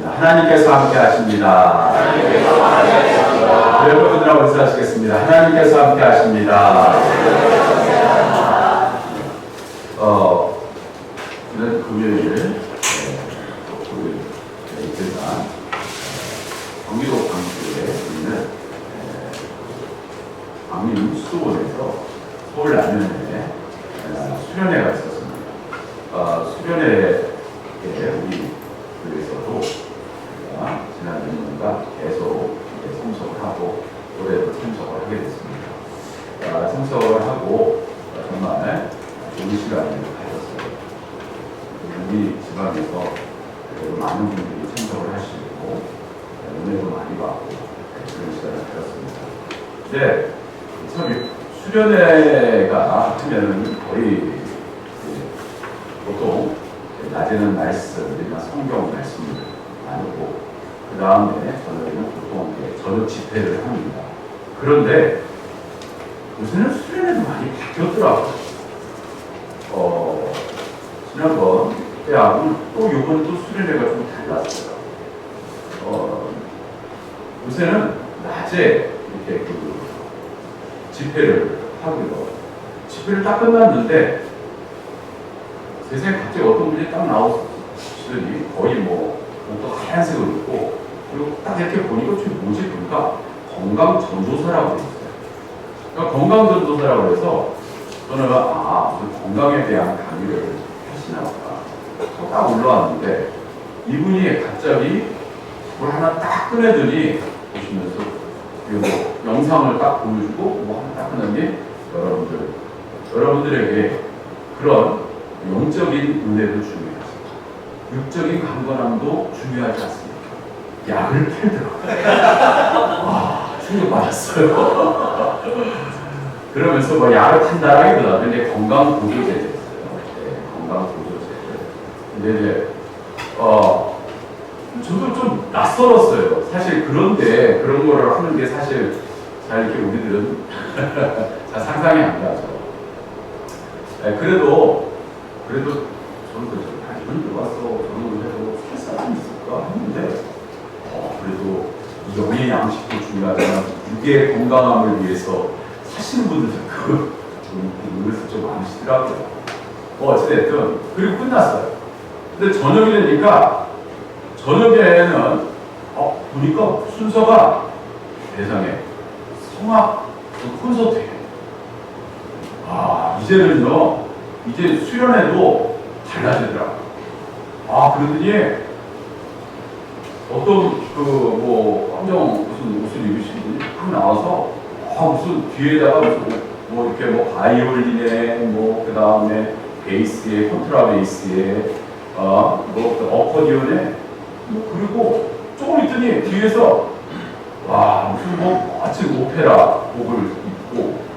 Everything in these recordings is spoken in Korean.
하나님께서 함께 하십니다. 여러분들하고 인사하시겠습니다. 하나님께서 함께 하십니다. 오늘 금요일, 이틀간 경기도 광주에 있는 광림 수도원에서 서울 남면에 수련회가 있었습니다. 수련회에 우리 교회에서도 지난 몇 년간 계속 참석을 하고 올해도 참석을 하게 됐습니다. 참석을 하고 정말 좋은 시간을 가졌어요. 우리 지방에서 많은 분들이 참석을 하시고 은혜도 많이 받고 그런 시간을 가졌습니다. 근데 참 수련회가 하면은 거의 보통 낮에는 말씀이나 성경 말씀을 나누고 그 다음에 저녁에는 보통 저녁 집회를 합니다. 그런데 요새는 수련회도 많이 바뀌었더라고요. 지난번 때하고는 또 요번 또 수련회가 좀 달랐어요. 요새는 낮에 이렇게 집회를 하고요. 집회를 딱 끝났는데 세상에 갑자기 어떤 분이 딱 나오시더니 거의 옷도 하얀색을 입고 그리고 딱 이렇게 보니까 지금 뭐지? 보니까 건강전도사라고 되어 있어요. 그러니까 건강전도사라고 해서 저는 무슨 건강에 대한 강의를 하시나 보다. 딱 올라왔는데 이분이 갑자기 뭘 하나 딱 꺼내더니 보시면서 그리고 영상을 딱 보여주고 하나 딱 꺼내더니 여러분들에게 그런 영적인 은혜도 중요하죠. 육적인 강건함도 중요하지 않습니까? 약을 팔더라고요. 와, 충격받았어요. 그러면서 약을 판다라기보다 이제 건강 보조제였어요. 네, 건강 보조제. 근데 이제 저도 좀 낯설었어요. 사실 그런데 그런 거를 하는 게 사실 잘 이렇게 우리들은 잘 상상이 안 가죠. 네, 그래도 저는 이분 들어왔어. 저는 해도 살 사람이 있을까 했는데 그래도 영의 양식도 중요하지만 육의 건강함을 위해서 사시는 분들도 좀 많으시더라고요. 어찌됐든 그리고 끝났어요. 근데 저녁이 되니까 저녁에는 보니까 순서가 세상에 성악 콘서트예요. 이제는요. 이제 수련회도 달라지더라고요. 그러더니 어떤 황정 무슨 옷을 입으신 분이 딱 나와서 무슨 뒤에다가 무슨 이렇게 바이올린에 그 다음에 베이스에 콘트라 베이스에 어코디언에 그리고 조금 있더니 뒤에서 무슨 마치 오페라 곡을 입고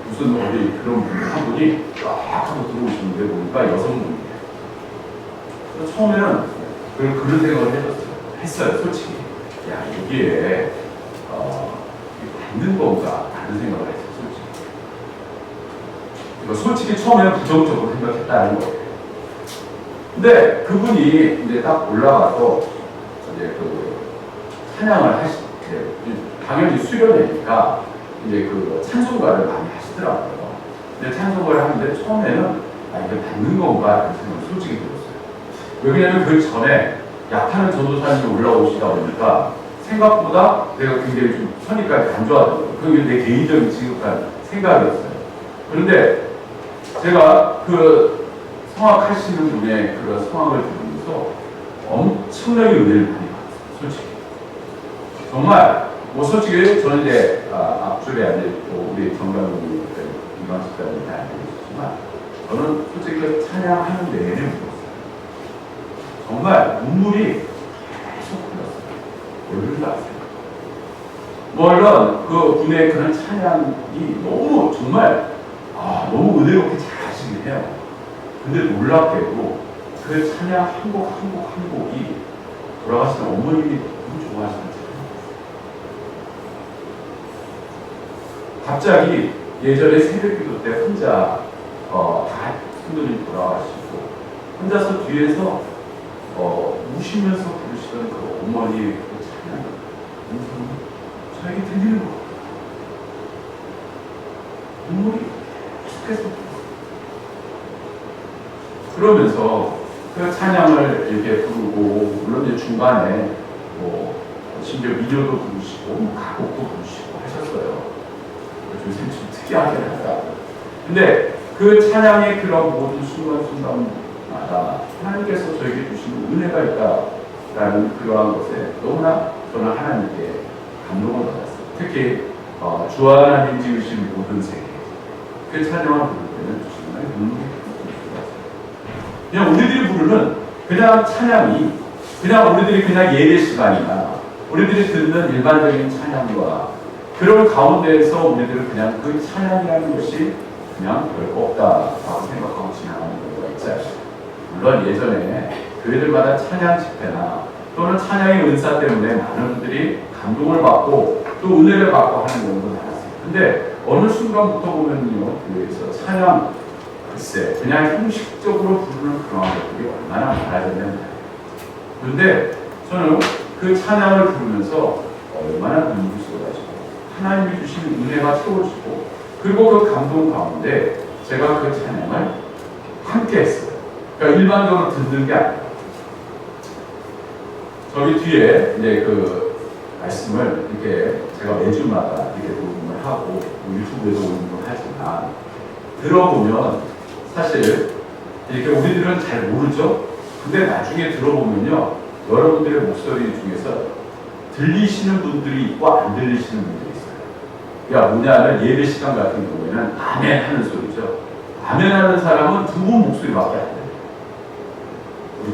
무슨 어디 그런 분 한 분이 쫙 하고 들어오시는데 보니까 여성분이에요. 처음에는 그런 생각을 했어요. 솔직히. 여기에 맞는 건가? 라는 생각을 했어요. 솔직히 처음에는 부정적으로 생각했다는 거예요. 근데 그분이 이제 딱 올라가서 이제 찬양을 당연히 수련회니까 이제 찬송가를 많이 하시더라고요. 근데 찬송가를 하는데 처음에는 이게 맞는 건가? 라는 생각이 솔직히 들었어요. 왜냐면 그 전에 약하는 전도사님이 올라오시다 보니까 생각보다 내가 굉장히 좀 선입관이 안 좋아하더라고요. 그게 내 개인적인 지극한 생각이었어요. 그런데 제가 성악하시는 분의 그런 성악을 들으면서 엄청나게 은혜를 많이 받았어요. 솔직히. 정말, 솔직히 저는 이제 앞줄에 앉아있고 우리 정강훈이 이광식사님이 다 알고 있었지만 저는 솔직히 찬양하는 내내 울었어요. 정말 눈물이 계속 흘렀어요. 얼굴도 아세요. 물론 그 분의 그런 찬양이 너무 정말 너무 은혜롭게 잘 하시긴 해요. 근데 놀랍게도 그 찬양 한 곡이 돌아가시는 어머님이 너무 좋아하시는 찬양이었어요. 갑자기 예전에 새벽기도 때 혼자 다 친구들이 돌아가시고 혼자서 뒤에서 우시면서 부르시던 그 어머니의 그 찬양, 음성이 저에게 들리는 것 같아요. 눈물이 계속해서 그러면서 그 찬양을 이렇게 부르고, 물론 이제 중간에 뭐 심지어 민요도 부르시고 가곡도 부르시고 하셨어요. 요즘 좀 특이하게 하다. 근데 그 찬양의 그런 모든 순간순간마다 하나님께서 저에게 주시는 은혜가 있다라는 그러한 것에 너무나 저는 하나님께 감동을 받았어요. 특히 주 하나님 지으신 모든 세계, 그 찬양을 부를 때는 정말 눈물이 흘렀어요. 그냥 우리들이 부르는 그냥 찬양이 그냥 우리들이 그냥 예배 시간이나 우리들이 듣는 일반적인 찬양과 그런 가운데에서 우리들은 그냥 그 찬양이라는 것이 그냥 별거 없다라고 생각하고 지나가는 경우가 있지 않습니까? 물론 예전에 교회들마다 찬양 집회나 또는 찬양의 은사 때문에 많은 분들이 감동을 받고 또 은혜를 받고 하는 경우도 많았어요. 근데 어느 순간부터 보면요, 교회에서 찬양, 글쎄 그냥 형식적으로 부르는 그런 것들이 얼마나 많아졌냐면, 그런데 저는 그 찬양을 부르면서 얼마나 눈물이 쏟아지고 하나님이 주시는 은혜가 채워지고, 그리고 그 감동 가운데 제가 그 찬양을 함께 했어요. 그러니까 일반적으로 듣는 게 아니라 저기 뒤에 이제 그 말씀을 이렇게 제가 매주마다 이렇게 녹음을 하고 유튜브에도 녹음을 하지만 들어보면 사실 이렇게 우리들은 잘 모르죠. 근데 나중에 들어보면요, 여러분들의 목소리 중에서 들리시는 분들이 있고 안 들리시는 분들이 있어요. 야, 뭐냐면 예배 시간 같은 경우에는 아멘 하는 소리죠. 아멘 하는 사람은 두 분 목소리밖에 안 돼요. 우리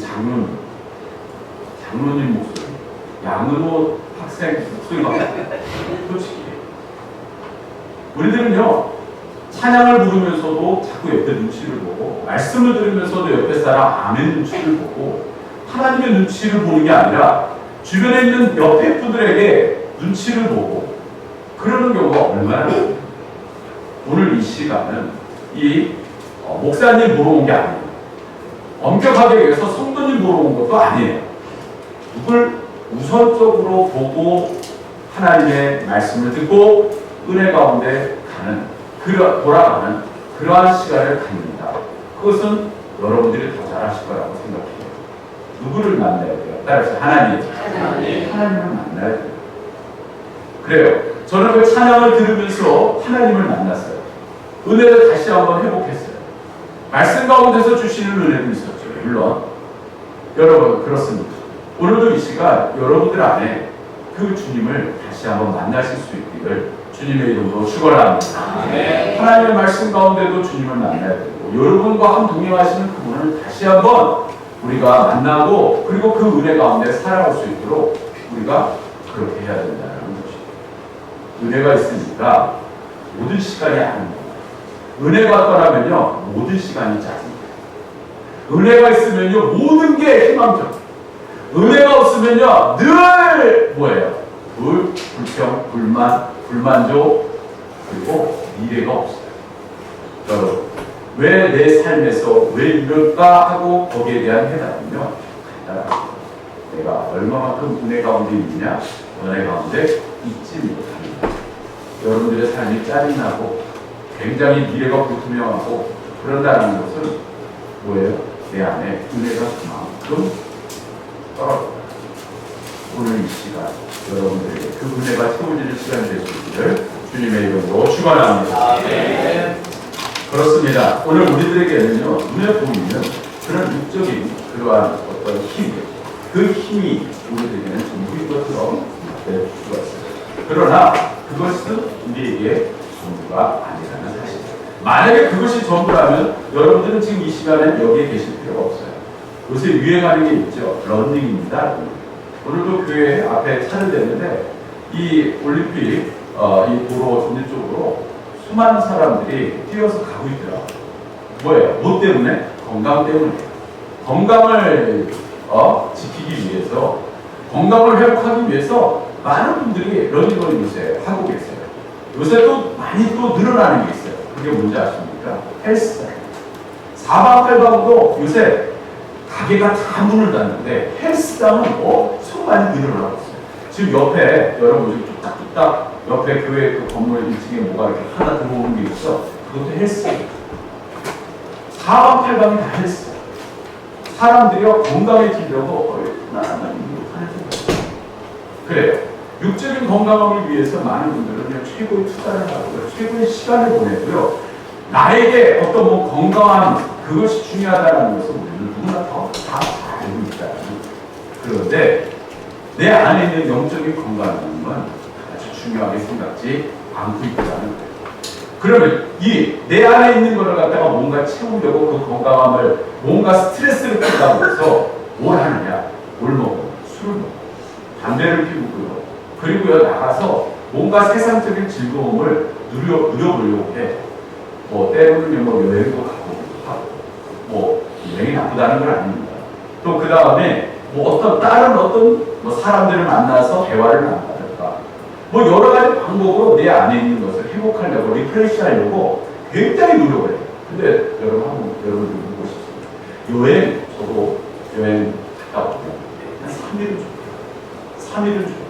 장로님 목소리, 양은호 학생 목소리밖에 안 돼요. 솔직히 우리들은요, 찬양을 부르면서도 자꾸 옆에 눈치를 보고, 말씀을 들으면서도 옆에 사람 아멘 눈치를 보고, 하나님의 눈치를 보는 게 아니라 주변에 있는 옆에 분들에게 눈치를 보고 그러는 경우가 얼마나 많아요. 오늘 이 시간은 이 목사님 보러 온 게 아니에요. 엄격하게 얘기해서 성도님 보러 온 것도 아니에요. 누굴 우선적으로 보고 하나님의 말씀을 듣고 은혜 가운데 돌아가는 그러한 시간을 갖는다. 그것은 여러분들이 더 잘하실 거라고 생각해요. 누구를 만나야 돼요? 따라서 하나님을 만나야 돼요. 그래요. 저는 그 찬양을 들으면서 하나님을 만났어요. 은혜를 다시 한번 회복했어요. 말씀 가운데서 주시는 은혜도 있었죠. 물론 여러분 그렇습니다. 오늘도 이 시간 여러분들 안에 그 주님을 다시 한번 만나실 수 있기를 주님의 이름으로 축원합니다. 하나님의 말씀 가운데도 주님을 만나야 되고, 여러분과 함 동행하시는 그분을 다시 한번 우리가 만나고, 그리고 그 은혜 가운데 살아갈 수 있도록 우리가 그렇게 해야 된다는 것입니다. 은혜가 있으니까 모든 시간이 아닙니다. 은혜가 떠나면요, 모든 시간이 짜증니다. 은혜가 있으면요, 모든 게 희망적. 은혜가 없으면요, 늘 뭐예요? 불평, 불만족, 그리고 미래가 없어요. 여러분, 왜 내 삶에서 왜 이럴까 하고 거기에 대한 해답은요, 간단합니다. 내가 얼마만큼 은혜 가운데 있느냐, 은혜 가운데 있지 못합니다. 여러분들의 삶이 짜증나고 굉장히 미래가 불투명하고 그런다는 것은 뭐예요? 내 안에 은혜가 그만큼 떨어집니다. 오늘 이 시간 여러분들에게 그 은혜가 채워지는 시간이 될 수 있기를 주님의 이름으로 축원합니다. 그렇습니다. 오늘 우리들에게는요, 눈에 보이는 그런 육적인 그러한 어떤 힘, 그 힘이 우리들에게는 전부인 것처럼 될 수가 있어요. 그러나 그것은 우리에게 전부가 아니라는 사실. 만약에 그것이 전부라면 여러분들은 지금 이 시간에 여기에 계실 필요가 없어요. 요새 유행하는 게 있죠. 러닝입니다. 오늘도 교회 앞에 차를 댔는데 이 올림픽 이 도로 전진 쪽으로 수많은 사람들이 뛰어서 가고 있더라고요. 뭐예요? 뭐 때문에? 건강 때문에. 건강을 지키기 위해서, 건강을 회복하기 위해서 많은 분들이 러닝을 요새 하고 계세요. 요새 또 많이 또 늘어나는 게 있어요. 그게 뭔지 아십니까? 헬스장. 사방팔방도 요새 가게가 다 문을 닫는데 헬스장은 정말 많이 늘어나고 있어요. 지금 옆에 여러분 지금 뚝딱뚝딱 옆에 교회 그 건물 1층에 뭐가 이렇게 하나 들어오는 게 있어. 그것도 헬스예요. 사방팔방이 다 헬스예요. 사람들이요 건강해지려고 얼마나 노력하는 거예요. 그래요. 육적인 건강을 위해서 많은 분들은 그냥 최고의 투자를 하고요. 최고의 시간을 보내고요. 나에게 어떤 뭐 건강한 그것이 중요하다는 것은 우리는 누구나 다 알고 있다. 그런데 내 안에 있는 영적인 건강은 아주 중요하게 생각지 않고 있다는 거예요. 그러면 이 내 안에 있는 것을 갖다가 뭔가 채우려고 그 건강함을 뭔가 스트레스를 풀다고 해서 뭘 하느냐? 뭘 먹어? 술을 먹어. 담배를 피우고요. 그리고요 나가서 뭔가 세상적인 즐거움을 누려보려고 해. 뭐 때로는 뭐 여행도 가고 뭐 여행이 나쁘다는 건 아닙니다. 또 그 다음에 뭐 다른 뭐 사람들을 만나서 대화를 나눈다든가 뭐 여러 가지 방법으로 내 안에 있는 것을 회복하려고 리프레시하려고 굉장히 노력을 해요. 근데 여러분들 묻고 싶습니다. 저도 여행 갔다 오면 한 3일은 좋아요. 3일은 좋아요.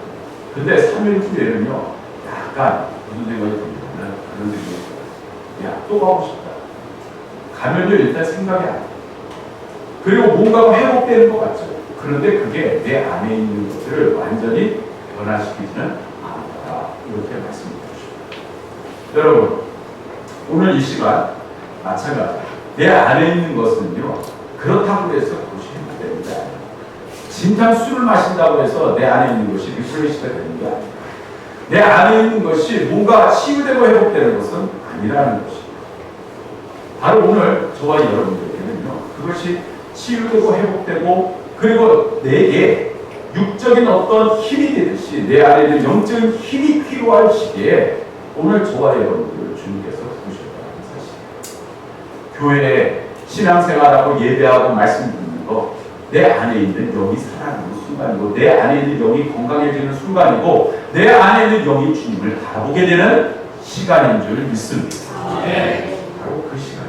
근데 3일 후에는요 약간 무슨 생각이 듭니다는 그런 생각이 들어요. 야, 또 가고 싶다. 가면요 일단 생각이 안 돼요. 그리고 뭔가가 회복되는 것 같죠. 그런데 그게 내 안에 있는 것들을 완전히 변화시키지는 않는다. 이렇게 말씀드리고 싶습니다. 여러분, 오늘 이 시간 마찬가지로 내 안에 있는 것은요 그렇다고 해서 그것이 회복되는 게 아니에요. 진탕 술을 마신다고 해서 내 안에 있는 것이 리프레시가 되는 게 아니에요. 내 안에 있는 것이 뭔가 치유되고 회복되는 것은 아니라는 것입니다. 바로 오늘 저와 여러분들에게는요 그것이 치유되고 회복되고 그리고 내게 육적인 어떤 힘이 되듯이 내 안에 있는 영적인 힘이 필요할 시기에 오늘 저와 여러분들을 주님께서 부르셨다는 사실입니다. 교회에 신앙생활하고 예배하고 말씀 듣는 거 내 안에 있는 영이 살아나는 순간이고 내 안에 있는 영이 건강해지는 순간이고 내 안에 있는 영이 주님을 바라보게 되는 시간인 줄 믿습니다. 바로 그 시간.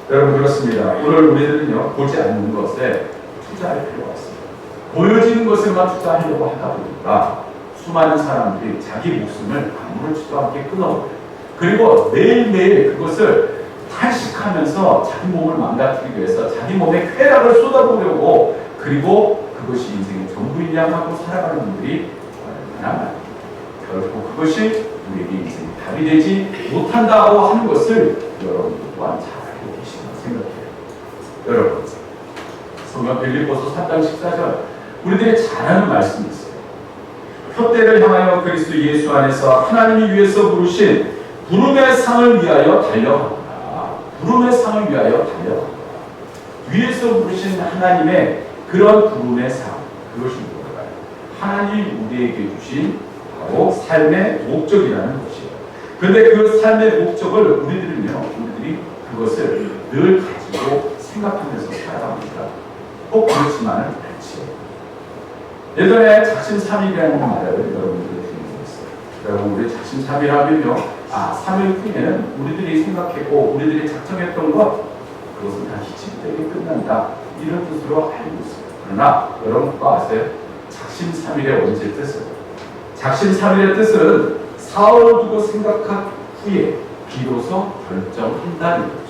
여러분 그렇습니다. 오늘 우리들은요 보지 않는 것에 투자할 필요가 있습니다. 보여지는 것에만 투자하려고 하다 보니까 수많은 사람들이 자기 목숨을 아무렇지도 않게 끊어버려요. 그리고 매일매일 그것을 탄식하면서 자기 몸을 망가뜨리기 위해서 자기 몸에 쾌락을 쏟아보려고 그리고 그것이 인생의 전부인 양 하고 살아가는 분들이 얼마나 많습니다. 결코 그것이 우리에게 인생의 답이 되지 못한다고 하는 것을 여러분들 또한 잘 알고 계시다고 생각해요. 여러분 성경 빌립보서 4장 14절 우리들이 잘 아는 말씀이 있어요. 표대를 향하여 그리스도 예수 안에서 하나님이 위해서 부르신 부름의 상을 위하여 달려간다. 부름의 상을 위하여 달려간다. 위에서 부르신 하나님의 그런 부름의 상 그것이 뭘까요? 하나님 우리에게 주신 바로 삶의 목적이라는 것이에요. 그런데 그 삶의 목적을 우리들이 그것을 늘 가지고 생각하면서 살아갑니다. 꼭 그렇지만은 않지. 예전에 작심삼일이라는 말을 여러분들이 들으셨어요. 여러분 우리 작심삼일하면요 3일 후에는 우리들이 생각했고 우리들이 작정했던 것 그것은 다 희침되게 끝난다 이런 뜻으로 알고 있어요. 그러나 여러분 그거 아세요? 작심삼일의 원제 뜻은 작심삼일의 뜻은 사흘 두고 생각한 후에 비로소 결정한다는 거죠.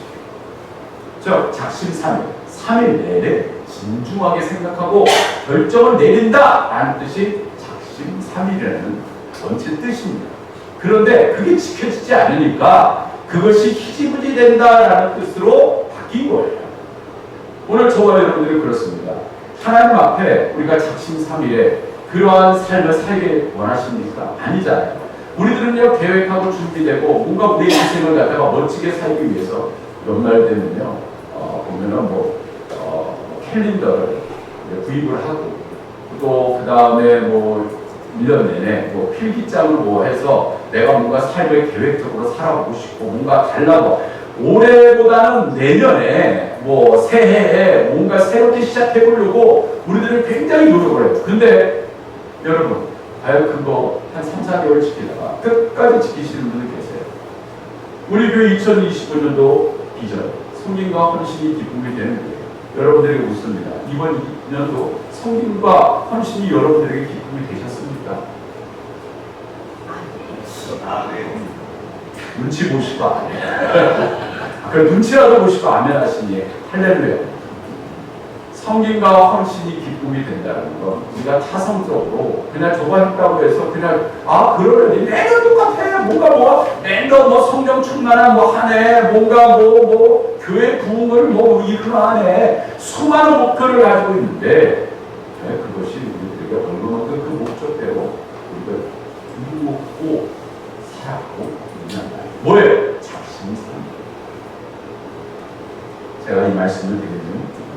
즉 작심삼일 3일 내내 진중하게 생각하고 결정을 내린다 라는 뜻이 작심삼일이라는 원체 뜻입니다. 그런데 그게 지켜지지 않으니까 그것이 희지부지 된다라는 뜻으로 바뀐 거예요. 오늘 저와 여러분들이 그렇습니다. 하나님 앞에 우리가 작심삼일에 그러한 삶을 살게 원하십니까? 아니잖아요. 우리들은요 계획하고 준비되고 뭔가 우리 인생을 갖다가 멋지게 살기 위해서 연말 되면요 보면은 캘린더를 구입을 하고 또 그 다음에 1년 내내 필기장을 해서 내가 뭔가 삶을 계획적으로 살아보고 싶고 뭔가 달라고 올해보다는 내년에 새해에 뭔가 새롭게 시작해보려고 우리들은 굉장히 노력을 해요. 근데 여러분 과연 그거 한 3, 4개월 지키다가 끝까지 지키시는 분들 계세요. 우리 교회 2025년도 비전 성김과 헌신이 기쁨이 되는 거예요. 여러분들에게 묻습니다. 이번 2년도 성김과 헌신이 여러분들에게 기쁨이 되셨습니까? 네. 눈치 보시고 아멘. 그럼 눈치라도 보시고 아멘 하시니 할렐루야. 성김과 헌신이 기쁨이 된다는 건 우리가 타성적으로 그냥 저거 했다고 해서 그냥 그러려니 매년 똑같아. 뭔가 매년 성령 충만한 하네. 뭔가 교회 부흥을 이끌어하네. 수많은 목표를 가지고 있는데 그것이 우리들에게 얼마만큼 그 목적대로 우리가 이루고 살아가고 있는 말. 뭐예요? 자신이 사는 거예요. 제가 이 말씀을 드리는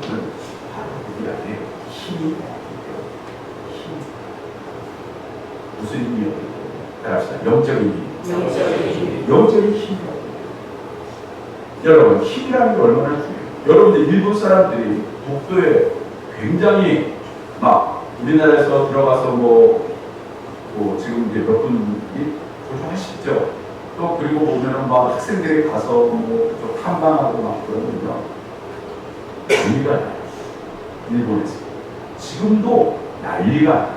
부분은 우리 안에 힘이 힘. 무슨 힘이요? 따라합시다. 영적인 힘. 영적인 힘이요. 여러분, 힘이라는 게 얼마나 중요해요. 여러분들 일본 사람들이 독도에 굉장히 우리나라에서 들어가서 지금 이제 몇 분이 도전하시죠. 또 그리고 보면은 학생들이 가서 탐방하고 그러면요. 난리가 나요. 일본에서. 지금도 난리가 나요.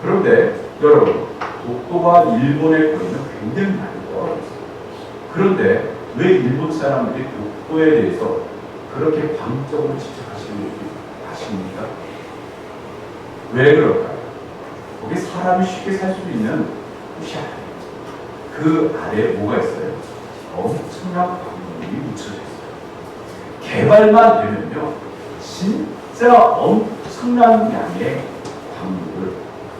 그런데 여러분, 독도와 일본의 거리는 굉장히 많이 떨어져 있어요. 그런데 왜 일본 사람들이 독도에 대해서 그렇게 광적으로 집착하시는지 아십니까? 왜 그럴까요? 거기 사람이 쉽게 살 수 있는 곳이 아니에요. 그 아래에 뭐가 있어요? 엄청난 광물이 묻혀져 있어요. 개발만 되면요, 진짜 엄청난 양의 광물을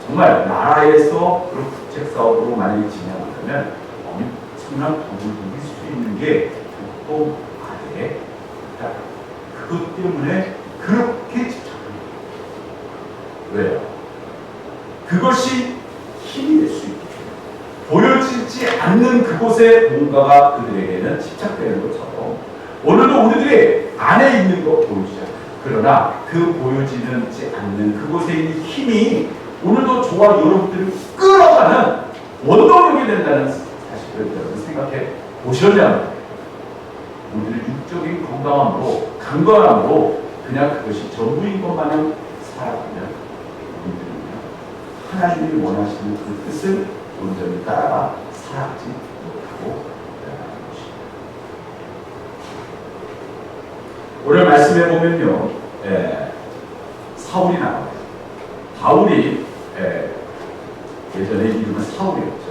정말 나라에서 그런 국책 사업으로 만약에 진행한다면 엄청난 돈을 누릴 수 있는 게 독도 아래에 있다. 그것 때문에 그렇게 집착합니다. 왜요? 그것이 힘이 될 수 있기 때문에 보여지지 않는 그곳에 뭔가가 그들에게는 집착되는 것처럼 오늘도 우리들이 안에 있는 거 보이지 않아요. 그러나 그 보여지지 않는 그곳에 있는 힘이 오늘도 저와 여러분들을 끌어가는 원동력이 된다는 사실을 여러분 생각해 보셨냐면 우리들의 육적인 건강함으로 강건함으로 그냥 그것이 전부인 것마냥 살아가면 우리들은요 하나님이 원하시는 그 뜻을 온전히 따라가 살아가지 못하고 있다는 것입니다. 오늘 말씀해 보면요, 사울이 나와요. 바울이 예전에 이름은 사울이었죠.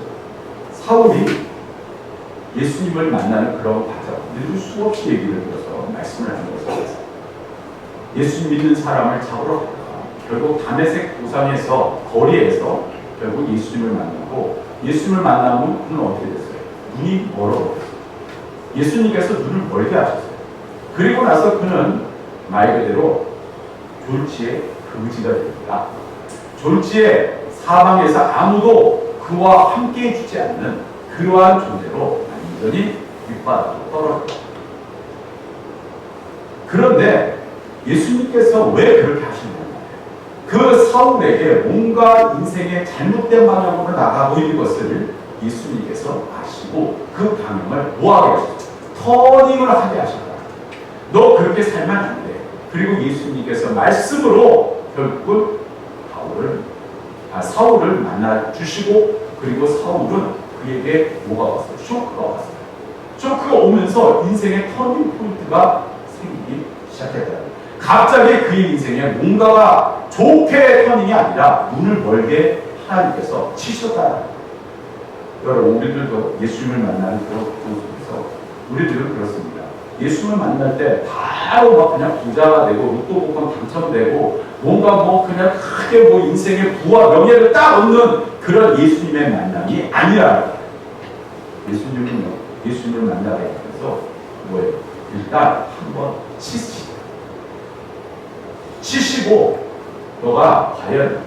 사울이 예수님을 만나는 그런 과정, 늘 수없이 얘기를 들어서 말씀을 하는 것입니다. 예수님 믿는 사람을 잡으러 가다가 결국 다메섹 도상에서 거리에서 결국 예수님을 만나고 예수님을 만나면 그는 어떻게 됐어요? 눈이 멀어버렸어요. 예수님께서 눈을 멀게 하셨어요. 그리고 나서 그는 말 그대로 졸지에 거지가 됩니다. 졸지에 사방에서 아무도 그와 함께 해주지 않는 그러한 존재로 완전히 윗바닥으로 떨어져요. 그런데 예수님께서 왜 그렇게 하시느냐? 그 사울에게 뭔가 인생의 잘못된 방향으로 나가고 있는 것을 예수님께서 아시고 그 방향을 뭐하게 하셨어요? 터닝을 하게 하셨다. 너 그렇게 살면 안 돼. 그리고 예수님께서 말씀으로 결국은 사울을 만나 주시고 그리고 사울은 그에게 뭐가 왔어요? 쇼크가 왔어요. 쇼크가 오면서 인생의 터닝 포인트가 생기기 시작했다. 갑자기 그의 인생에 뭔가가 좋게 터닝이 아니라 눈을 멀게 하나님께서 치셨다. 여러분, 우리들도 예수님을 만나는 그런 속에서 우리들은 그렇습니다. 예수님을 만날 때 바로 그냥 부자가 되고 로또 복권 당첨되고 뭔가 그냥 크게 인생의 부와 명예를 딱 얻는 그런 예수님의 만남이 아니라 예수님을 만나게 해서 뭐예요? 일단 한번 치시고 너가 과연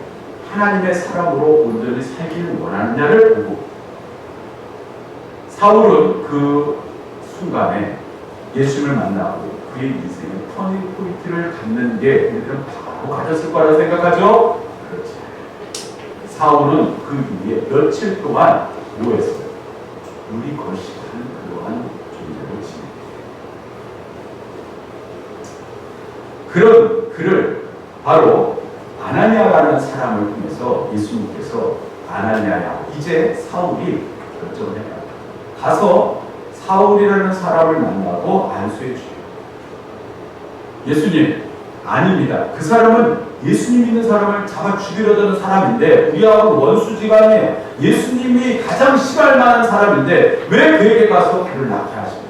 하나님의 사람으로 온전히 살기를 원하느냐를 보고 사울은 그 순간에 예수님을 만나고 그의 인생의 터닝 포인트를 갖는 게 우리들은 바로 가졌을 거라 생각하죠? 그렇지. 사울은 그 이후에 며칠 동안 뭐했어요? 우리 거식하는 그러한 존재로 지냈어요. 그런 그를 바로 아나니아라는 사람을 통해서 예수님께서 아나니아야, 이제 사울이 결정을 해요. 가서 사울이라는 사람을 만나고 안수해 주세요. 예수님, 아닙니다. 그 사람은 예수님 믿는 사람을 잡아 죽이려던 사람인데 우리하고 원수지간이에요. 예수님이 가장 싫어할 만한 사람인데 왜 그에게 가서 그를 낳게 하십니까?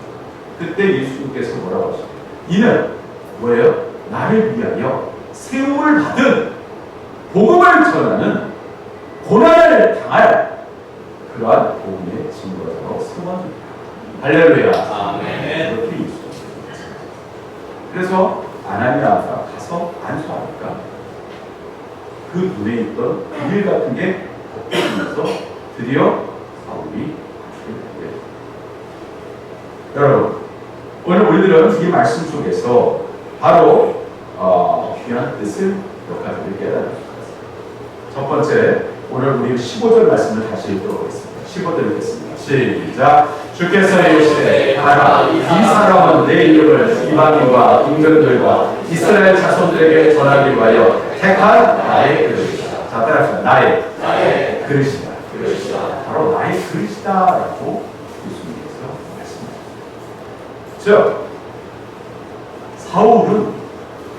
그때 예수님께서 뭐라고 하십니까? 이는 뭐예요? 나를 위하여 세움을 받은 복음을 전하는 고난을 당할 그러한 복음의 증거자로 세워집니다. 할렐루야. 아멘. 그렇게 예수님입니다. 그래서 아나니아가 가서 안수하니까 그 눈에 있던 비밀 같은 게 벗겨지면서 드디어 사울이 안수를 하게 됩니다. 여러분, 오늘 우리들은 이 말씀 속에서 바로 귀한 뜻을 역할을 깨달을 수 있습니다. 첫 번째, 오늘 우리 15절 말씀을 다시 읽어보겠습니다. 15절 읽겠습니다. 시작. 주께서 이르시되 가라, 이 사람은 내 이름을 이방인과 임금들과 이스라엘 자손들에게 전하기 위하여 택한 나의 그릇이다. 자, 따라합시다. 나의 그릇이다. 바로 나의 그릇이다라고 예수님께서 말씀하셨습니다. 즉, 사울은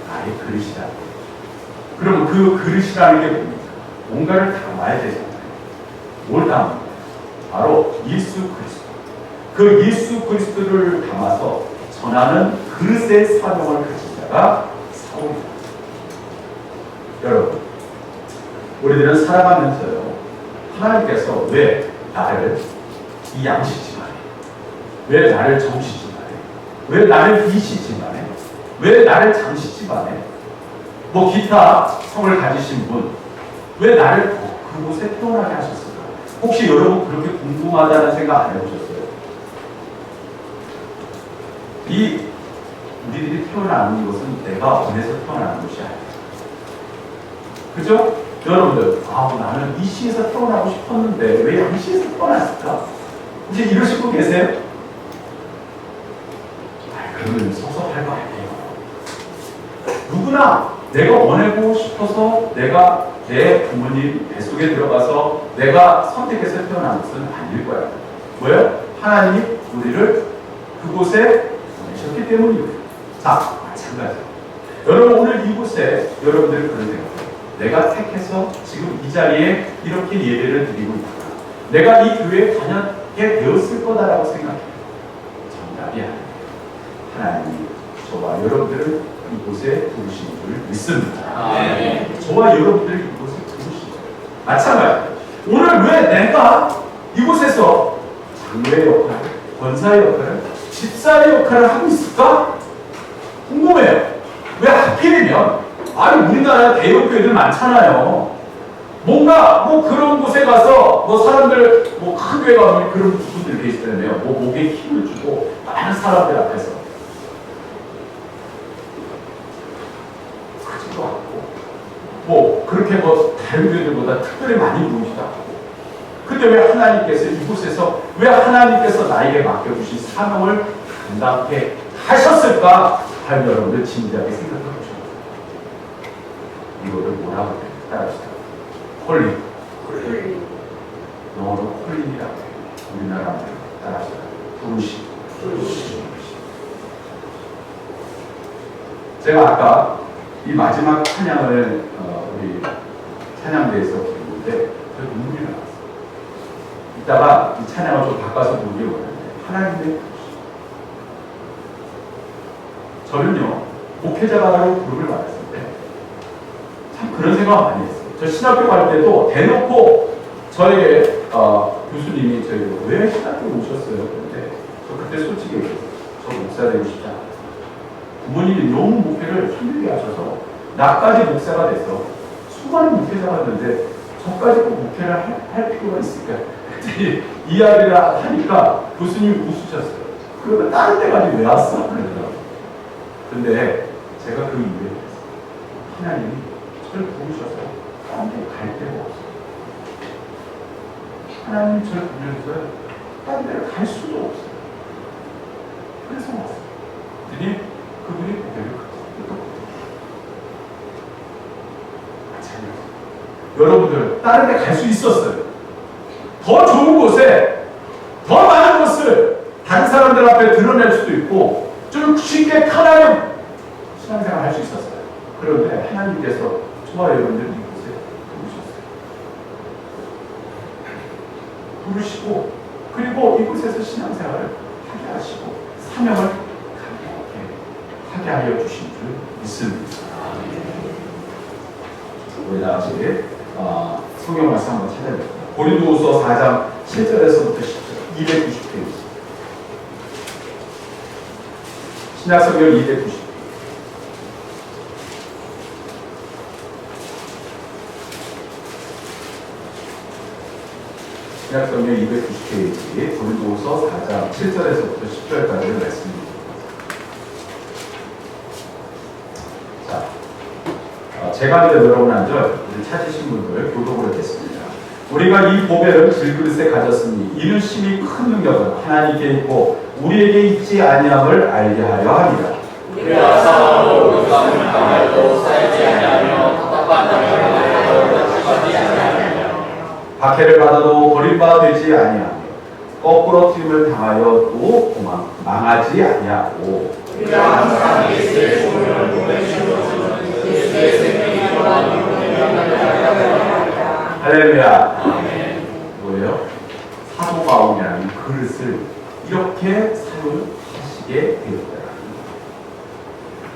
나의 그릇이다. 그럼 그 그릇이라는 게 뭡니까? 뭔가를 담아야 되잖아요. 뭘 담습니까? 바로 예수 그리스도. 그 예수 그리스도를 담아서 전하는 그릇의 사명을 가진 자가 사울입니다. 여러분, 우리들은 살아가면서요, 하나님께서 왜 나를 이 양식지만해, 왜 나를 정식지만해, 왜 나를 이식지만해, 왜 나를 장식지만해, 뭐 기타 성을 가지신 분, 왜 나를 그곳에 태어나게 하셨을까? 혹시 여러분 그렇게 궁금하다는 생각 안 해보셨어요? 우리들이 태어나는 것은 내가 원해서 태어나는 것이 아니에요. 그죠? 여러분들, 나는 이 시에서 태어나고 싶었는데 왜 양시에서 태어났을까? 이제 이러실 분 계세요? 그러면 섭섭할 거 아니에요. 누구나 내가 원하고 싶어서 내가 내 부모님 뱃속에 들어가서 내가 선택해서 태어난 것은 아닐 거야. 왜요? 하나님이 우리를 그곳에 보내셨기 때문이에요. 자, 마찬가지로 여러분, 오늘 이곳에 여러분들 그런 생각해요. 내가 택해서 지금 이 자리에 이렇게 예배를 드리고 있구나. 내가 이 교회에 다녔게 되었을 거다라고 생각해요. 정답이 아니에요. 하나님이 저와 여러분들을 이곳에 부르신 줄 믿습니다. 네. 저와 여러분들을 이곳에 부르신 줄. 마찬가지로 오늘 왜 내가 이곳에서 장로의 역할, 권사의 역할을, 집사의 역할을 하고 있을까? 궁금해요. 왜 하필이면 우리나라에 대형 교회들 많잖아요. 뭔가 그런 곳에 가서 사람들 큰 교회 가면 그런 분들 계시잖아요. 목에 힘을 주고 많은 사람들 앞에서 크지도 않고 그렇게 다른 교회들보다 특별히 많이 부르지도 않고. 근데 왜 하나님께서 이곳에서 왜 하나님께서 나에게 맡겨주신 사명을 감당해 하셨을까? 하여 여러분들 진지하게 생각해 보셔야 돼요. 이거를 뭐라고 해요? 따라합시다. 콜링. 영어로 콜링이라고 해요. 우리나라 따라합시다. 부르심. 제가 아까 이 마지막 찬양을 우리 찬양대에서 부르는데 눈물이 나왔어요. 이따가 이 찬양을 좀 바꿔서 부르기 원하는데 하나님의 부르심. 저는요, 목회자로 부름을 받았을 때 참 그런 생각 많이 했어요. 저 신학교 갈 때도 대놓고 저에게 교수님이 저에게 왜 신학교에 오셨어요? 그런데 저 그때 솔직히 얘기했어요. 저 목사 되고 싶지 않아요. 부모님이 너무 목회를 힘들게 하셔서 나까지 목사가 돼서 수많은 목회자가 있는데 저까지 꼭 목회를 할 필요가 있을까? 이야기를 하니까 교수님이 웃으셨어요. 그러면 다른 데 가지 왜 왔어? 그러더라고요. 근데 제가 그 이유에 하나님이 저를 부르셔서 다른 데 갈 데가 없어요. 하나님이 저를 부르셔서 다른 데를 갈 수도 없어요. 그래서 왔어요. 그분이 고개를 끄덕끄덕. 여러분들 다른 데 갈 수 있었어요. 더 좋은 곳에 더 많은 것을 다른 사람들 앞에 드러낼 수도 있고 좀 쉽게 편하게 신앙생활 할 수 있었어요. 그런데 하나님께서 저와 여러분들 이곳에 부르시고 그리고 이곳에서 신앙생활을 하게 하시고 사명을 하게 하여 주신 줄 믿습니다. 우리 다 같이 성경 말씀 한번 찾아볼게요. 고린도후서 4장 7절에서부터 10절 290페이지 신약성경 290 신약성경 290페이지 고린도후서 4장 7절에서부터 10절까지의 말씀입니다. 자, 제가 이제 여러분 한 절 찾으신 분들 교독을 했습니다. 우리가 이 보배를 질그릇에 가졌으니 이는 심히 큰 능력은 하나님께 있고 우리에게 있지 아니함을 알게 하려 합니다. 우리가 싸움으로 육감을 당하여도 쌓이지 아니하며 답답한 당을 당하여도 죽지 아니하며 박해를 받아도 버림받아 되지 아니하며 거꾸로 튀김을 당하여도 망하지 아니하고 우리가 항상 예수의 종을 몸에 씌워주는 예수의 생명이 일어나는 운명을 할렐루야. 아멘. 뭐예요? 사도 바울이라는 그릇을 이렇게 사용하시게 되었다.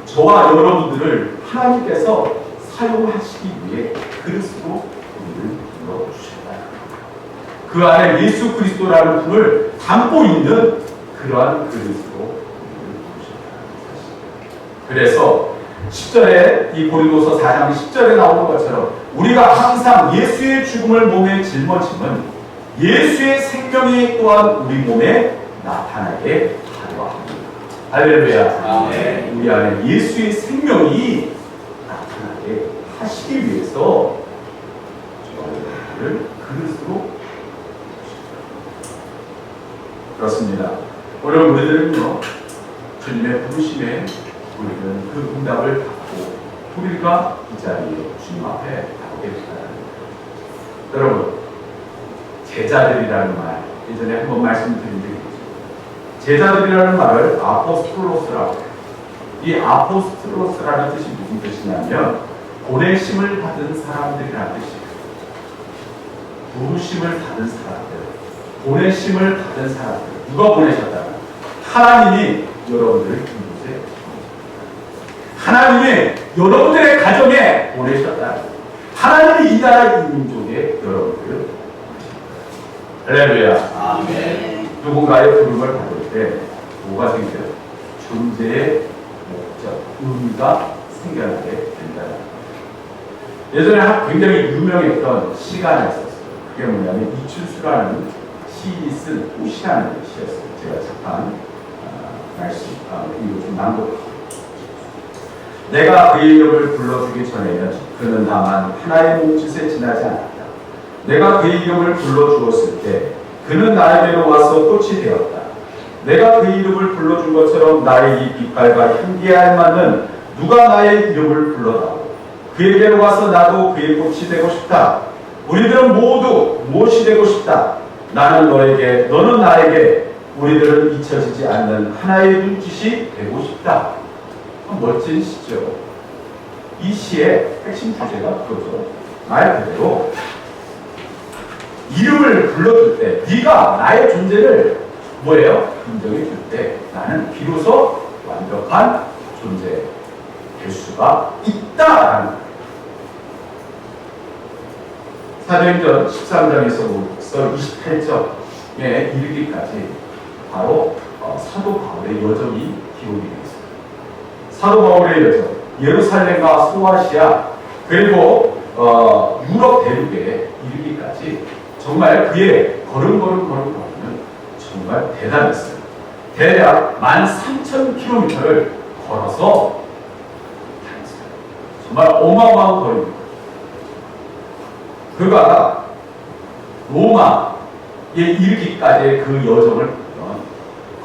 저와 여러분들을 하나님께서 사용하시기 위해 그릇으로 우리를 불러주셨다. 그 안에 예수 그리스도라는 분을 담고 있는 그러한 그릇으로 우리를 부르셨다. 그래서 10절에 이 고린도서 4장 10절에 나오는 것처럼 우리가 항상 예수의 죽음을 몸에 짊어짐은 예수의 생명이 또한 우리 몸에 나타나게 하려 합니다. 할렐루야. 아멘. 우리 안에 예수의 생명이 나타나게 하시기 위해서 저를 그릇으로 그렇습니다. 오늘 우리들은요 주님의 부르심에 우리는 그 응답을 받고 우리가 이 자리에 주님 앞에 가게 되는 여러분 제자들이라는 말 예전에 한번 말씀드린 적이 있죠. 제자들이라는 말을 아포스톨로스라고 해요. 이 아포스톨로스라는 뜻이 무슨 뜻이냐면 보내심을 받은 사람들이라는 뜻이에요. 부르심을 받은 사람들, 보내심을 받은 사람들. 누가 보내셨다면 하나님이 여러분들을 이곳에 하나님이 여러분들의 가정에 보내셨다. 하나님이 이 나라 이 민족에 여러분들을 할렐루야. 아멘. 누군가의 부름을 받을 때 뭐가 생겨요? 존재의 목적, 의미가 생겨나게 된다. 예전에 굉장히 유명했던 시가 하나 있었어요. 그게 뭐냐면 이춘수라는 시인이 쓴 꽃이라는 시였어요. 제가 잠깐 말씀 이거 좀 낭독할게요. 내가 그의 이름을 불러주기 전에는 그는 다만 하나의 몸짓에 지나지 않았다. 내가 그의 이름을 불러주었을 때 그는 나에게로 와서 꽃이 되었다. 내가 그의 이름을 불러준 것처럼 나의 이 빛깔과 향기에 알맞는 누가 나의 이름을 불러다오. 그에게로 와서 나도 그의 꽃이 되고 싶다. 우리들은 모두 무엇이 되고 싶다. 나는 너에게, 너는 나에게, 우리들은 잊혀지지 않는 하나의 눈짓이 되고 싶다. 멋진 시죠. 이 시의 핵심 주제가 그거죠. 말 그대로 이름을 불러줄 때 네가 나의 존재를 뭐예요? 인정해 줄 때 나는 비로소 완벽한 존재 될 수가 있다라는 거예요. 사도행전 13장에서부터 28장에 이르기까지 바로 사도 바울의 여정이 기록이 되어 있습니다. 사도 바울의 여정, 예루살렘과 소아시아 그리고 유럽 대륙에 이르기까지 정말 그의 걸음걸음은 정말 대단했어요. 대략 13,000km를 걸어서 다녔어요. 정말 어마어마한 거리입니다. 그가 로마에 이르기까지의 그 여정을 보면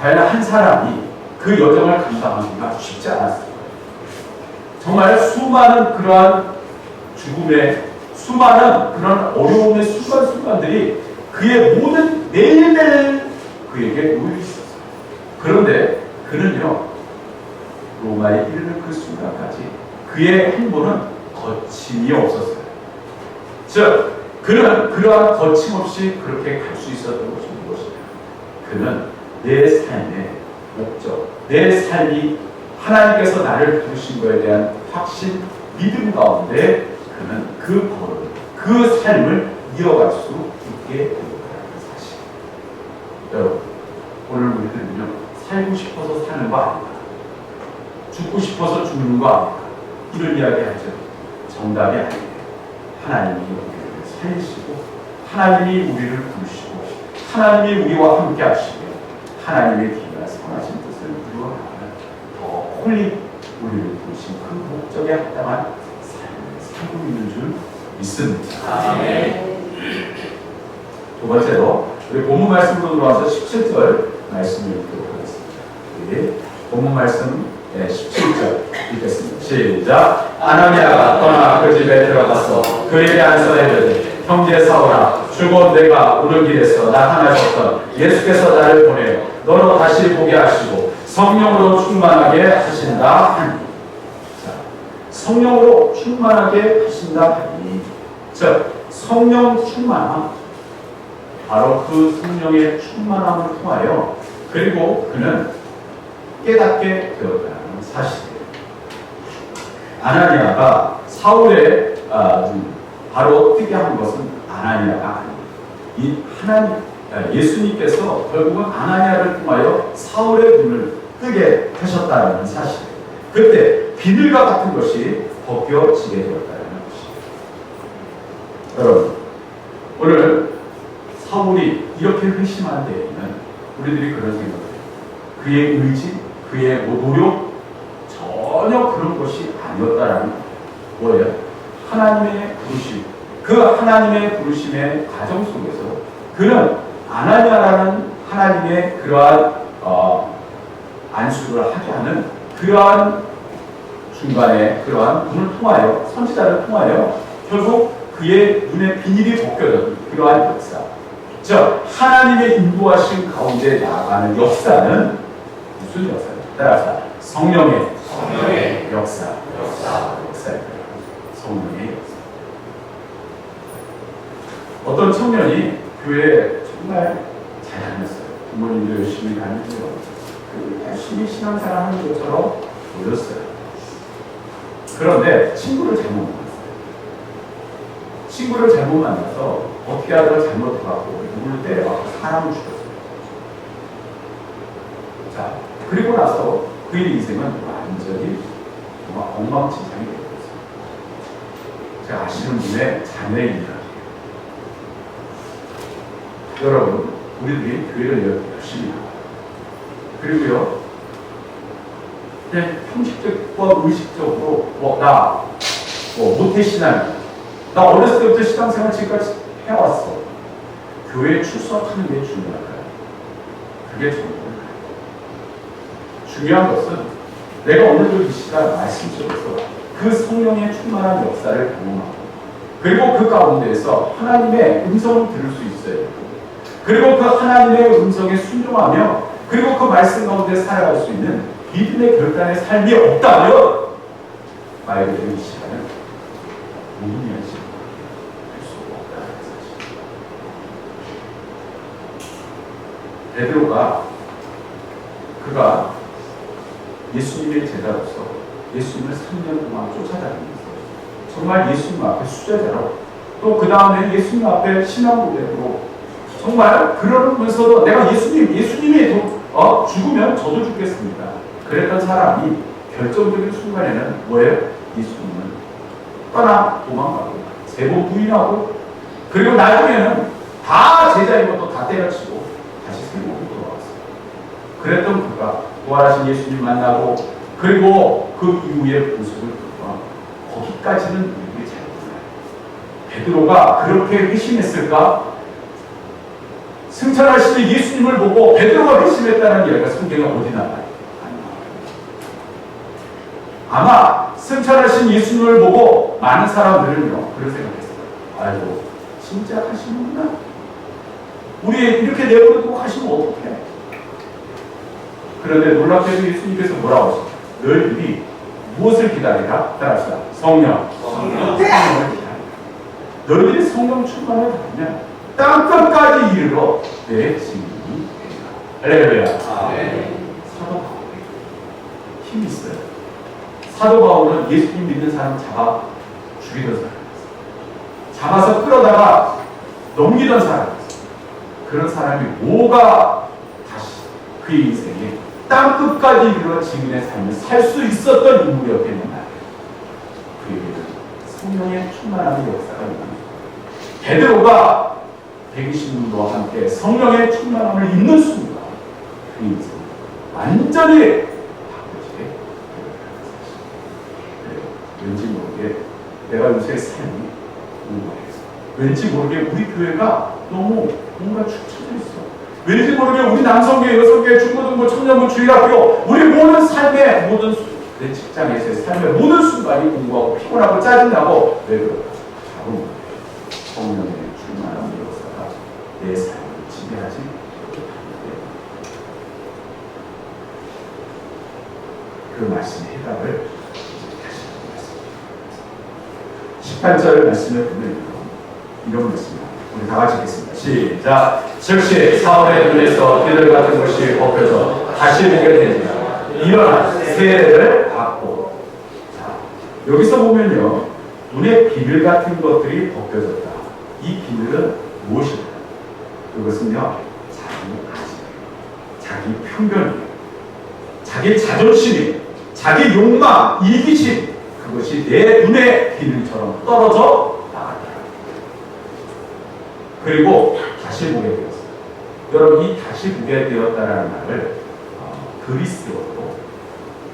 과연 한 사람이 그 여정을 감당하기가 쉽지 않았을 거예요. 정말 수많은 그러한 죽음의 수많은 그런 어려움의 순간순간들이 그의 모든 매일매일 그에게 놓여 있었어요. 그런데 그는요, 로마에 이르는 그 순간까지 그의 행보는 거침이 없었어요. 즉, 그는 그러한 거침없이 그렇게 갈 수 있었던 것이 무엇이냐? 그는 내 삶의 목적, 내 삶이 하나님께서 나를 부르신 것에 대한 확신, 믿음 가운데 그는 그 걸음, 그 삶을 이어갈 수 있게 되었다는 사실. 여러분, 오늘 우리들은요, 살고 싶어서 사는 거 아닙니다. 죽고 싶어서 죽는 거 아닙니다. 이런 이야기 하죠. 정답이 아니에요. 하나님이 우리를 살리시고, 하나님이 우리를 부르시고, 하나님이 우리와 함께 하시고, 하나님의 기가 선하신 뜻을 이루어가는 더 홀리 우리를 부르신 그 목적에 합당한 삶을 살고 있는 줄 믿습니다. 아멘. 두 번째로 우리 본문 말씀으로 들어와서 17절 말씀을 읽도록 하겠습니다. 우리 본문 말씀 17절 읽겠습니다. 시작. 아나니아가 떠나 그 집에 들어가서 그에게 안서 이르되 형제 사울아, 주곧 내가 오는 길에서 나타나셨던 예수께서 나를 보내어 너로 다시 보게 하시고 성령으로 충만하게 하신다 하니. 자, 성령으로 충만하게 하신다 하니. 즉, 성령 충만함, 바로 그 성령의 충만함을 통하여 그리고 그는 깨닫게 되었다는 사실이에요. 아나니아가 사울의 바로 뜨게 한 것은 아나니아가 아닙니다. 이 하나님, 예수님께서 결국은 아나니아를 통하여 사울의 눈을 뜨게 하셨다는 사실이에요. 그때 비늘과 같은 것이 벗겨지게 되었다는 것이에요. 여러분, 오늘 사울이 이렇게 회심한 데에는 우리들이 그런 생각을 해요. 그의 의지, 그의 노력, 전혀 그런 것이 아니었다라는 거예요. 뭐예요? 하나님의 부르심, 그 하나님의 부르심의 과정 속에서 그는 아나니아라는 하나님의 그러한 안수를 하게 하는 그러한 중간에 그러한 분을 통하여, 선지자를 통하여 결국 그의 눈에 비닐이 벗겨진 그러한 역사, 즉 하나님의 인도하신 가운데 나아가는 역사는 무슨 역사예요? 따라서 성령의 역사입니다. 성령의 역사. 어떤 청년이 교회에 정말 잘 다녔어요. 부모님도 열심히 다니고요. 열심히 신앙생활 하는 것처럼 보였어요. 그런데 친구를 잘못 만났어요. 친구를 잘못 만나서 어떻게 하다가 잘못해갖고 누구를 때려갖고 사람을 죽였어요. 자, 그리고 나서 그의 인생은 완전히 정말 엉망진창이 되었어요. 제가 아시는 분의 자매입니다. 여러분, 우리들이 교회를 열심히 하고 그리고요, 그냥 형식적과 의식적으로 나 모태신앙, 나 어렸을 때부터 신앙생활 지금까지 해왔어. 교회에 출석하는 게 중요할까요? 그게 전부입니다. 중요한 것은 내가 오늘도 이 시간 말씀 속에서 그 성령의 충만한 역사를 경험하고 그리고 그 가운데에서 하나님의 음성을 들을 수 있어야 되고 그리고 그 하나님의 음성에 순종하며 그리고 그 말씀 가운데 살아갈 수 있는 믿음의 결단의 삶이 없다면 말 그대로 이 시간은 무의미하지 할 수 없다는 사실. 베드로가 그가 예수님의 제자로서 예수님을 3년 동안 쫓아다니면서 정말 예수님 앞에 수제자로 또 그 다음에 예수님 앞에 신앙 고백으로 정말 그러면서도 내가 예수님이 죽으면 저도 죽겠습니다. 그랬던 사람이 결정적인 순간에는 뭐예요? 예수님은 떠나 도망가고 3번 부인하고 그리고 나중에는 다 제자인 것도 다 때려치고 다시 세상으로 돌아왔어요. 그랬던 그가 부활하신 예수님 만나고 그리고 그 이후에 모습을 보고 거기까지는 우리들이 잘 몰라요. 베드로가 그렇게 회심했을까? 승천하시는 예수님을 보고 베드로가 회심했다는 이야기가 성경에 어디 나와요? 아마 승천하신 예수님을 보고 많은 사람들은요 그런 생각했어요. 아이고 진짜 가시는구나. 우리 이렇게 내버려두고 가시면 어떡해. 그런데 놀랍게도 예수님께서 뭐라고 하시죠? 너희들이 무엇을 기다리라? 따라합시다. 성령. 성령을 기다리라. 너희들이 성령 충만을 받으면 땅끝까지 이르러 내 증인이 되리라. 할렐루야. 사도 바울이 힘이 있어요. 사도 바울은 예수님 믿는 사람 잡아 죽이던 사람이었어요. 잡아서 끌어다가 넘기던 사람이었어요. 그런 사람이 뭐가 다시 그의 인생에 땅끝까지 이르러 증인의 삶을 살 수 있었던 인물이었겠느냐. 그에게는 성령의 충만함의 역사가 일어납니다. 베드로가 120년도와 함께 성령의 충만함을 입는 순간 그 인생 완전히 바뀌어지게 되는 사실. 왠지 모르게 내가 요새 삶이 궁금해서 왠지 모르게 우리 교회가 너무 뭔가 축 처져 있어. 왠지 모르게 우리 남성교회, 여성교회, 중고등부, 청년부, 주일학교 우리 모든 삶의 모든 내 직장에서의 삶의 모든 순간이 공부하고 피곤하고 짜증나고 왜 그럴까? 바로 성령의 충만한 역사가 내 삶을 지배하지 못합니다. 그 말씀의 해답을 다시 말씀드리겠습니다. 18절 말씀을 보면 이런 말씀입니다. 우리 다 같이 읽겠습니다. 시작. 즉시 사울의 눈에서 비늘 같은 것이 벗겨져 다시 보게 되니라. 일어나 세례를 받고. 자, 여기서 보면요, 눈에 비늘 같은 것들이 벗겨졌다. 이 비늘은 무엇일까? 그것은요, 자기 편견이에요. 자기 자존심이, 자기 욕망, 이기심, 그것이 내 눈의 비늘처럼 떨어져 나갔다. 그리고 다시 보게 되었어요. 여러분, 이 다시 보게 되었다라는 말을 그리스어로,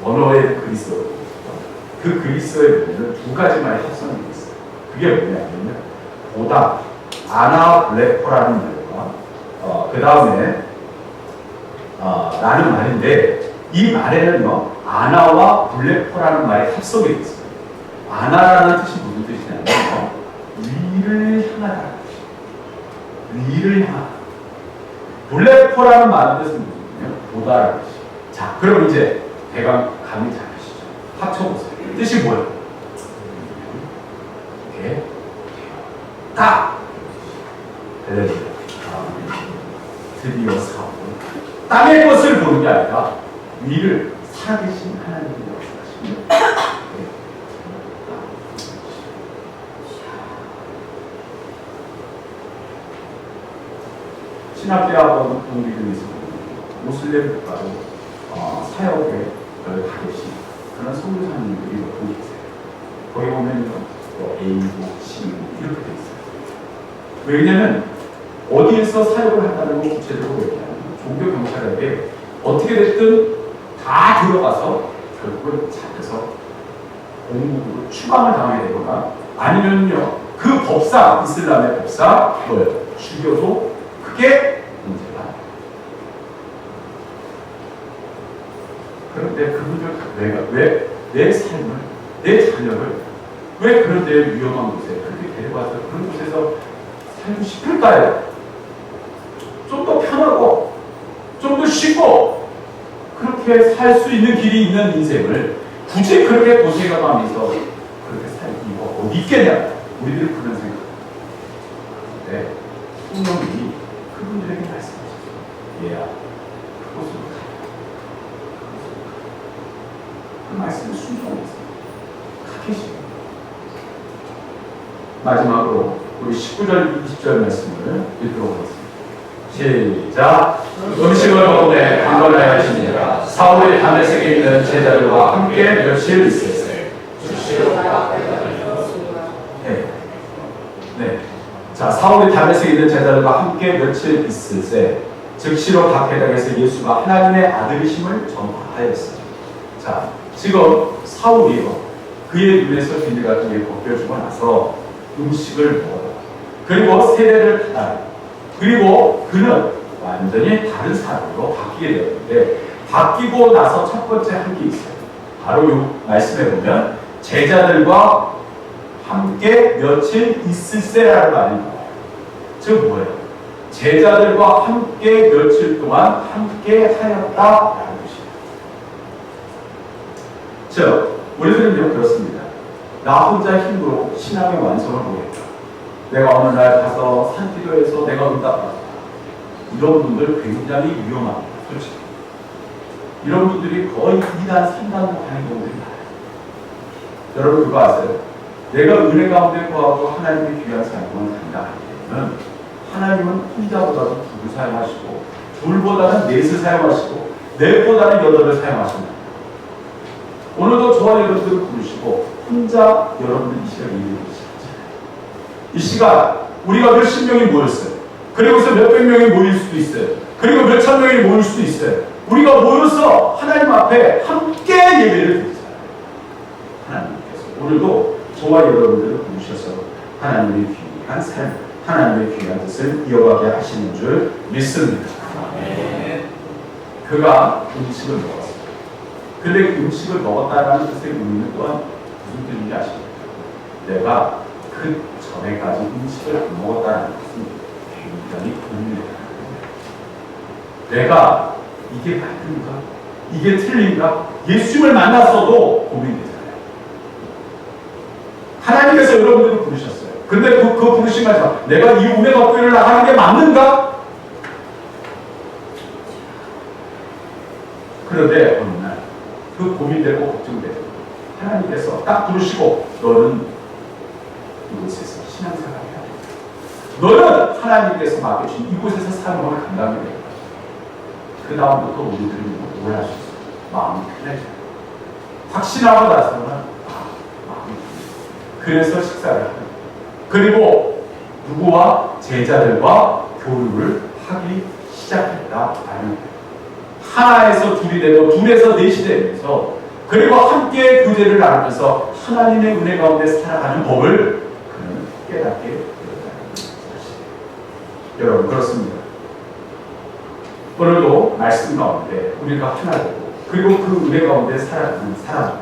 원어의 그리스어로, 그 그리스어에 보면 두 가지 말이 합성이 되어 있어요. 그게 뭐냐면 보다, 아나블레코라는 말과 그 다음에 라는 말인데, 이 말에는요 아나와 블레코라는 말이 합성이 되어 있어요. 아나라는 뜻이 무슨 뜻이냐면 위를 향하다, 위를 향하다. 블레코라는 말의 뜻은 무슨요? 보다라는 뜻이에요. 자, 그럼 이제 대강 감이 잡히시죠? 합쳐보세요. 뜻이 뭐예요? 이렇게 딱! 드디어 사울은 땅의 것을 보는 게 아니라 위를 살아계신 하나님의 역사하십니다. 신학대학원 동기 중에서 모슬렘 국가로 사역에 가 계신 그런 선교사님들이 몇 분 계세요. 거기 보면 A국, C국 이렇게 돼 있어요. 왜냐면 어디에서 사역을 한다는 걸 구체적으로 얘기하면 종교 경찰에게 어떻게 됐든 다 들어가서 결국은 잡혀서 공국으로 추방을 당하게 되거나 아니면요 그 법사, 이슬람의 법사 뭐예요? 죽여도 그게 문제가. 그런데 그분들 왜 내 삶을, 내 자녀를 왜 그런 데 위험한 곳에 그렇게 데려가서 그런 곳에서 살고 싶을까요? 좀 더 편하고 좀 더 쉽고 그렇게 살 수 있는 길이 있는 인생을 굳이 그렇게 고생해가면서 그렇게 살기 이거 어디 있겠냐? 우리들 그런 생각. 네, 성령이 그분들에게 말씀하셨어요. 얘야, 그곳으로 가라. 그 말씀을 순종했어요. 가케시고. 마지막으로 우리 19절, 20절 말씀을 읽도록 하겠습니다. 시작. 음식을 먹음에 강건하여 하시니라. 사울이 다메섹에 있는 제자들과 함께 며칠 있었어요. 네. 자, 사울이 다메섹에 있는 제자들과 함께 며칠 있을세 즉시로 다케닥에서 예수가 하나님의 아들이심을 전파하였어요. 자, 지금 사울이요 그의 눈에서 비늘 같은 게 벗겨지고 나서 음식을 먹어요. 그리고 세례를 받아요. 그리고 그는 완전히 다른 사람으로 바뀌게 되었는데 바뀌고 나서 첫 번째 한 게 있어요. 바로 이 말씀에 보면 제자들과 함께 며칠 있을세라는 말입니다. 즉 뭐예요? 제자들과 함께 며칠 동안 함께 하였다라는 것입니다. 즉 우리들은요 그렇습니다. 나 혼자 힘으로 신앙의 완성을 보겠다. 내가 어느 날 가서 산기도에서 내가 응답받았다. 이런 분들 굉장히 위험합니다. 솔직히. 이런 분들이 거의 2단, 3단으로 가는 경우들이 많아요. 여러분 그거 아세요? 내가 은혜 가운데 거하고 하나님의 귀한 사역을 한다 하면 하나님은 혼자보다도 둘을 사용하시고 둘보다는 넷을 사용하시고 넷보다는 8을 사용하신다. 오늘도 저와 여러분들을 부르시고 혼자 여러분들 이 시간에 일을 시작하잖아요. 이 시간 우리가 몇십 명이 모였어요. 그리고서 몇백 명이 모일 수도 있어요. 그리고 몇천 명이 모일 수도 있어요. 우리가 모여서 하나님 앞에 함께 예배를 드리잖아요. 하나님께서 오늘도 저와 여러분들을 부르셔서 하나님의 귀한 삶, 하나님의 귀한 뜻을 이어가게 하시는 줄 믿습니다. 그가 음식을 먹었어요. 근데 음식을 먹었다라는 뜻의 의미는 또한 무슨 뜻인지 아십니까? 내가 그 전에까지 음식을 안 먹었다는 것은 굉장히 고민이다. 내가 이게 맞는가? 이게 틀린가? 예수님을 만났어도 고민되잖아요. 하나님께서 여러분들을 부르셨어요. 근데 그 부르심에서 내가 이 운의 덕분을 나가는 게 맞는가? 그런데 어느 날 그 고민되고 걱정되고 하나님께서 딱 부르시고 너는 이곳에서 신앙생활을 해야 된다. 너는 하나님께서 맡겨주신 이곳에서 사명을 감당해야 된다. 그 다음부터 우리들은 뭘 할 수 있어요? 마음이 편해져요. 확신하고 나서는 마음이 편해져요. 그래서 식사를 합니다. 그리고 누구와 제자들과 교류를 하기 시작했다라는 거예요. 하나에서 둘이 되고 둘에서 넷이 되면서 그리고 함께 교제를 나누면서 하나님의 은혜 가운데 살아가는 법을 그는 깨닫게 되었다는 사실이에요. 여러분 그렇습니다. 오늘도 말씀 가운데 우리가 하나 되고 그리고 그 은혜 가운데 살아가는 사람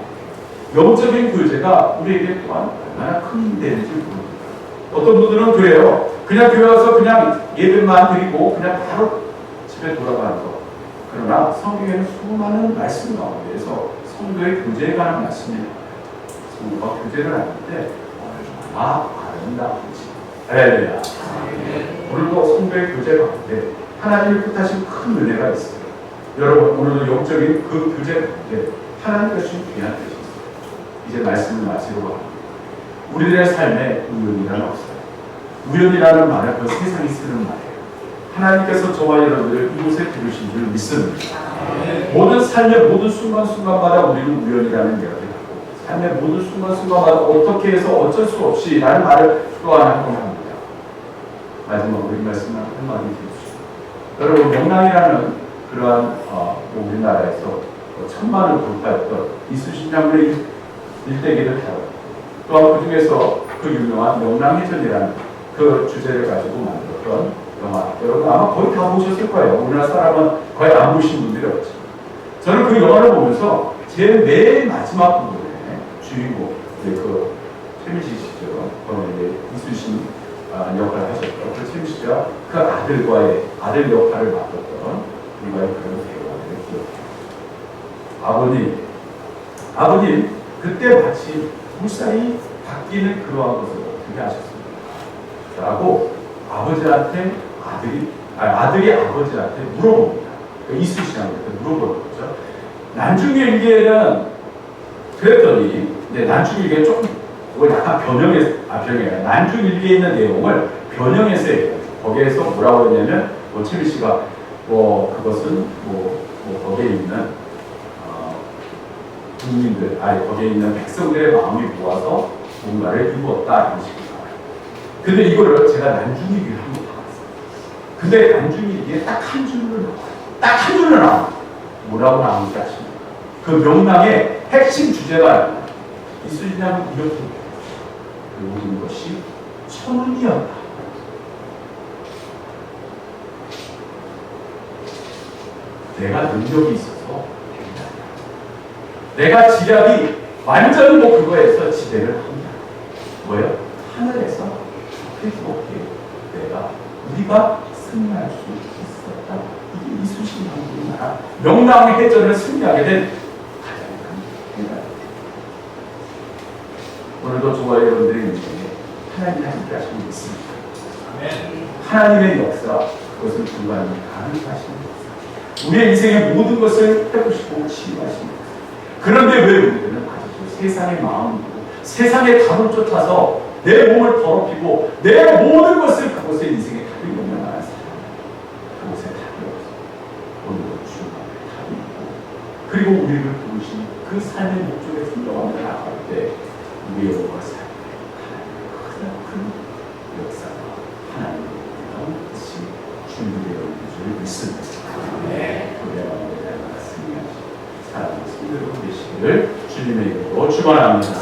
영적인 교제가 우리에게 또한 얼마나 큰 힘이 되는지 모릅니다. 어떤 분들은 그래요. 그냥 교회 와서 그냥 예배만 드리고 그냥 바로 집에 돌아가는 거. 그러나 성경에는 수많은 말씀 가운데에서 성도의 교제에 관한 말씀이 나와요. 성도가 교제를 하는데 얼마나 아름다운지. 할렐루야. 오늘도 성도의 교제 가운데 하나님이 뜻하신 큰 은혜가 있어요. 여러분 오늘도 영적인 그 교제 가운데 하나님께서 주신 귀한 뜻이 있어요. 이제 말씀을 마치러 갑니다. 우리들의 삶에 우연이란 없어요. 우연이라는 말은 그 세상이 쓰는 말이에요. 하나님께서 저와 여러분들을 이곳에 부르신 줄 믿습니다. 모든 삶의 모든 순간순간마다 우리는 우연이라는 이야기를 하고 삶의 모든 순간순간마다 어떻게 해서 어쩔 수 없이 라는 말을 또한 한 번 합니다. 마지막으로 이 말씀을 한마디 드립시다. 여러분 명랑이라는 그러한 우리나라에서 천만을 돌파했던 이순신 장군의 일대기를 다뤄요. 또한 그 중에서 그 유명한 명랑해전이라는 그 주제를 가지고 만들었던 영화. 여러분 아마 거의 다 보셨을 거예요. 우리나라 사람은 거의 안 보신 분들이 없죠. 저는 그 영화를 보면서 제일 맨 마지막 부분에 주인공, 그 최민식 씨죠. 이제 이순신 역할을 하셨던 그 최민식 씨가 그 아들과의 아들 역할을 맡았던 우리와의 그런 대화를 기억해요. 아버님, 그때 마치 물살이 바뀌는 그러한 것을 어떻게 하셨습니까? 라고 아버지한테 아들이 아버지한테 물어봅니다. 이순신한테 물어보는 거죠. 난중일기에는 그랬더니 난중일기에 조금 그걸 약간 변형해서 난중일기에 있는 내용을 변형해서 얘기해요. 거기에서 뭐라고 했냐면 최민 씨가 그것은 거기에 있는 국민들 거기에 있는 백성들의 마음이 모아서 뭔가를 이루었다 이런 식으로 나와요. 근데 이거를 제가 난중일기를 한번 근데 난중일기에 딱 한 줄을 넣어요. 딱 한 줄을 나와요. 뭐라고 나오는지 아십니까? 그 명랑의 핵심 주제가 이순신은 이렇게 그 모든 것이 천운이었다. 내가 능력이 있어서 된다. 내가 지략이 완전 그거에서 지배를 한다. 뭐예요? 없었다. 우리가 승리할 수 있었다. 이게 이순신 장군이나 명랑해전을 승리하게 된 가장 큰 대가입니다. 오늘도 저와 여러분들의 인생에 하나님이 함께 하시고 있습니다. 하나님의 역사, 그것을 불가능히 가능하시는 역사. 우리의 인생의 모든 것을 해보시고 치유하십니다. 그런데 왜 우리는 아직도 세상의 마음이고 세상의 답을 쫓아서 내 몸을 더럽히고 내 모든 것을 그곳에 인생의 답이 없는 나라에서 그곳에 답이 없어. 오늘도 주 앞에 답이 있고 그리고 우리를 부르신 그 삶의 목적에 순종하며 나아갈 때 우리의 몸과 삶에 하나님의 가장 큰 역사가 하나님의 뜻이 준비되어 있는 줄 믿습니다. 우리의 마음에 대한 승리하시고 사랑의 손들고 계시기를 주님의 이름으로 축원합니다.